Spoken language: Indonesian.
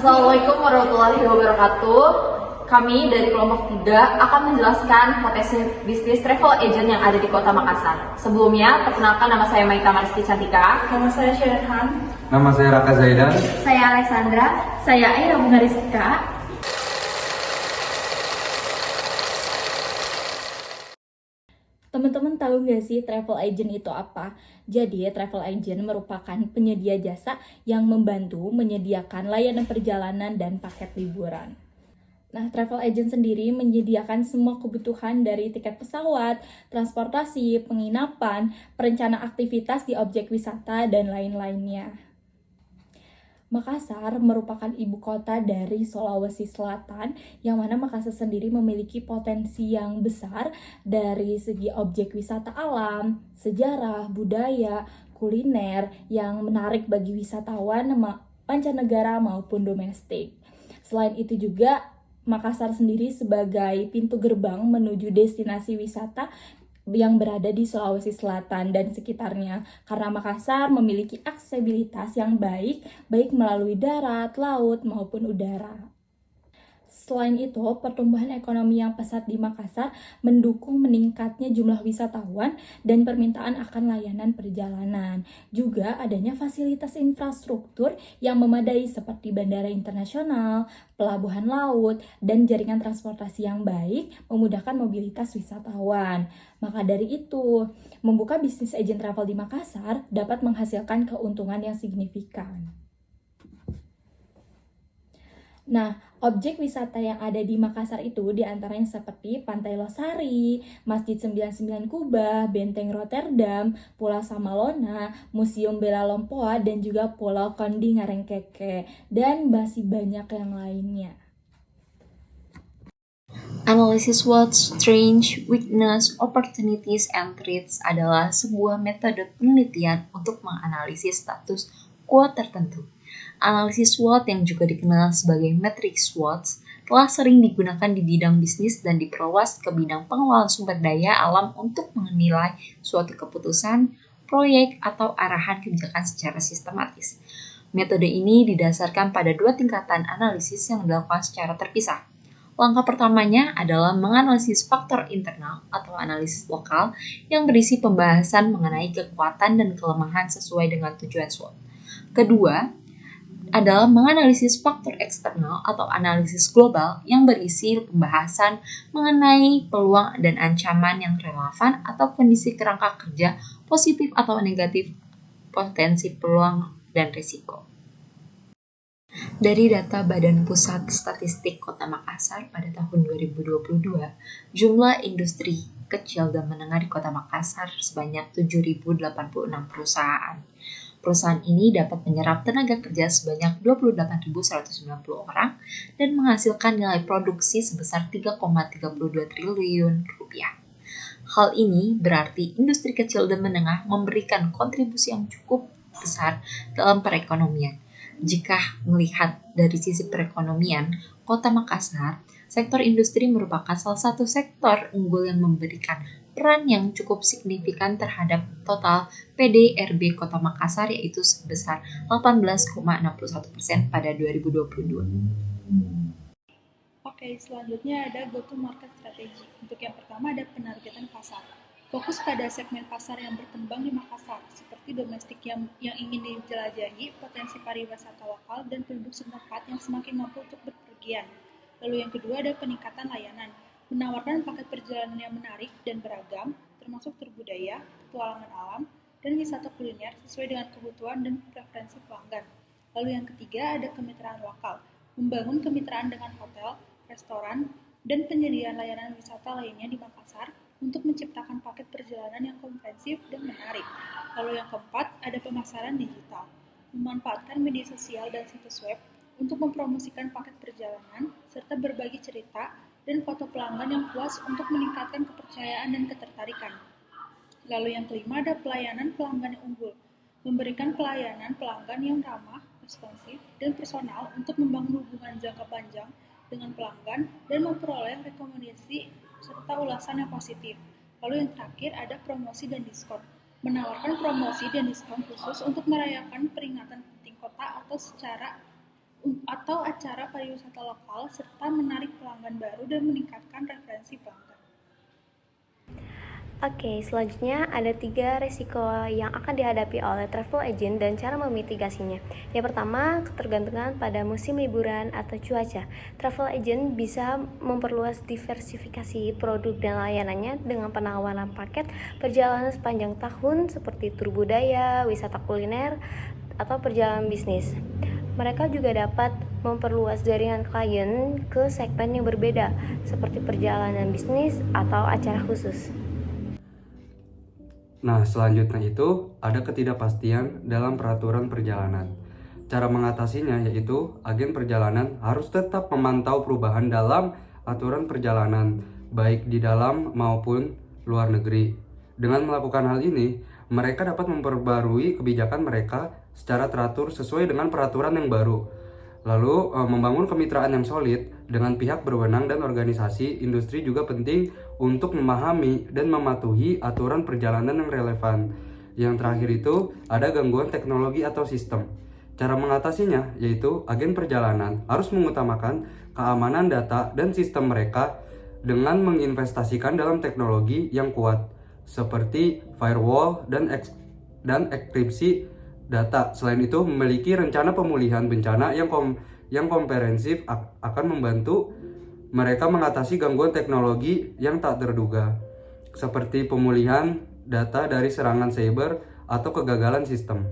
Assalamualaikum warahmatullahi wabarakatuh. Kami dari kelompok 3 akan menjelaskan potensi bisnis travel agent yang ada di Kota Makassar. Sebelumnya, perkenalkan nama saya Maita Mariski Cantika. Nama saya Syarhan. Nama saya Raka Zaidan. Saya Alexandra. Saya Aira Bunga Rizka. Teman-teman tahu nggak sih travel agent itu apa? Jadi, travel agent merupakan penyedia jasa yang membantu menyediakan layanan perjalanan dan paket liburan. Nah, travel agent sendiri menyediakan semua kebutuhan dari tiket pesawat, transportasi, penginapan, perencanaan aktivitas di objek wisata, dan lain-lainnya. Makassar merupakan ibu kota dari Sulawesi Selatan, yang mana Makassar sendiri memiliki potensi yang besar dari segi objek wisata alam, sejarah, budaya, kuliner yang menarik bagi wisatawan mancanegara maupun domestik. Selain itu juga Makassar sendiri sebagai pintu gerbang menuju destinasi wisata yang berada di Sulawesi Selatan dan sekitarnya, karena Makassar memiliki aksesibilitas yang baik melalui darat, laut, maupun udara. Selain itu, pertumbuhan ekonomi yang pesat di Makassar mendukung meningkatnya jumlah wisatawan dan permintaan akan layanan perjalanan. Juga adanya fasilitas infrastruktur yang memadai seperti bandara internasional, pelabuhan laut, dan jaringan transportasi yang baik memudahkan mobilitas wisatawan. Maka dari itu, membuka bisnis agent travel di Makassar dapat menghasilkan keuntungan yang signifikan. Nah, objek wisata yang ada di Makassar itu diantaranya seperti Pantai Losari, Masjid 99 Kubah, Benteng Rotterdam, Pulau Samalona, Museum Bela Lompoa, dan juga Pulau Kondi Ngarengkeke, dan masih banyak yang lainnya. Analysis SWOT, Strengths, Weakness, Opportunities, and Threats adalah sebuah metode penelitian untuk menganalisis status quo tertentu. Analisis SWOT yang juga dikenal sebagai metrik SWOT telah sering digunakan di bidang bisnis dan diperluas ke bidang pengelolaan sumber daya alam untuk menilai suatu keputusan, proyek, atau arahan kebijakan secara sistematis. Metode ini didasarkan pada 2 tingkatan analisis yang dilakukan secara terpisah. Langkah pertamanya adalah menganalisis faktor internal atau analisis lokal yang berisi pembahasan mengenai kekuatan dan kelemahan sesuai dengan tujuan SWOT. Kedua, adalah menganalisis faktor eksternal atau analisis global yang berisi pembahasan mengenai peluang dan ancaman yang relevan atau kondisi kerangka kerja positif atau negatif, potensi peluang dan risiko. Dari data Badan Pusat Statistik Kota Makassar pada tahun 2022, jumlah industri kecil dan menengah di Kota Makassar sebanyak 7.086 perusahaan. Perusahaan ini dapat menyerap tenaga kerja sebanyak 28.190 orang dan menghasilkan nilai produksi sebesar 3,32 triliun rupiah. Hal ini berarti industri kecil dan menengah memberikan kontribusi yang cukup besar dalam perekonomian. Jika melihat dari sisi perekonomian, Kota Makassar, sektor industri merupakan salah satu sektor unggul yang memberikan peran yang cukup signifikan terhadap total PDRB Kota Makassar, yaitu sebesar 18,61% pada 2022. Oke, selanjutnya ada go-to-market strategy. Untuk yang pertama ada penargetan pasar. Fokus pada segmen pasar yang berkembang di Makassar, seperti domestik yang ingin dijelajahi, potensi pariwisata lokal, dan penduduk setempat yang semakin mampu untuk berpergian. Lalu yang kedua ada peningkatan layanan. Menawarkan paket perjalanan yang menarik dan beragam, termasuk berbudaya, petualangan alam, dan wisata kuliner sesuai dengan kebutuhan dan preferensi pelanggan. Lalu yang ketiga ada kemitraan lokal. Membangun kemitraan dengan hotel, restoran, dan penyediaan layanan wisata lainnya di Makassar untuk menciptakan paket perjalanan yang komprehensif dan menarik. Lalu yang keempat ada pemasaran digital. Memanfaatkan media sosial dan situs web untuk mempromosikan paket perjalanan serta berbagi cerita dan foto pelanggan yang puas untuk meningkatkan kepercayaan dan ketertarikan. Lalu yang kelima ada pelayanan pelanggan yang unggul. Memberikan pelayanan pelanggan yang ramah, responsif, dan personal untuk membangun hubungan jangka panjang dengan pelanggan dan memperoleh rekomendasi serta ulasan yang positif. Lalu yang terakhir ada promosi dan diskon. Menawarkan promosi dan diskon khusus untuk merayakan peringatan penting kota atau secara atau acara pariwisata lokal serta menarik pelanggan baru dan meningkatkan referensi pelanggan. Oke, selanjutnya ada 3 resiko yang akan dihadapi oleh travel agent dan cara memitigasinya. Yang pertama, ketergantungan pada musim liburan atau cuaca. Travel agent bisa memperluas diversifikasi produk dan layanannya dengan penawaran paket perjalanan sepanjang tahun seperti tur budaya, wisata kuliner, atau perjalanan bisnis. Mereka juga dapat memperluas jaringan klien ke segmen yang berbeda, seperti perjalanan bisnis atau acara khusus. Nah, selanjutnya itu ada ketidakpastian dalam peraturan perjalanan. Cara mengatasinya yaitu agen perjalanan harus tetap memantau perubahan dalam aturan perjalanan, baik di dalam maupun luar negeri. Dengan melakukan hal ini, mereka dapat memperbarui kebijakan mereka secara teratur sesuai dengan peraturan yang baru. Lalu, membangun kemitraan yang solid dengan pihak berwenang dan organisasi industri juga penting untuk memahami dan mematuhi aturan perjalanan yang relevan. Yang terakhir itu ada gangguan teknologi atau sistem. Cara mengatasinya yaitu agen perjalanan harus mengutamakan keamanan data dan sistem mereka dengan menginvestasikan dalam teknologi yang kuat seperti firewall dan enkripsi data. Selain itu, memiliki rencana pemulihan bencana yang komprehensif akan membantu mereka mengatasi gangguan teknologi yang tak terduga, seperti pemulihan data dari serangan cyber atau kegagalan sistem.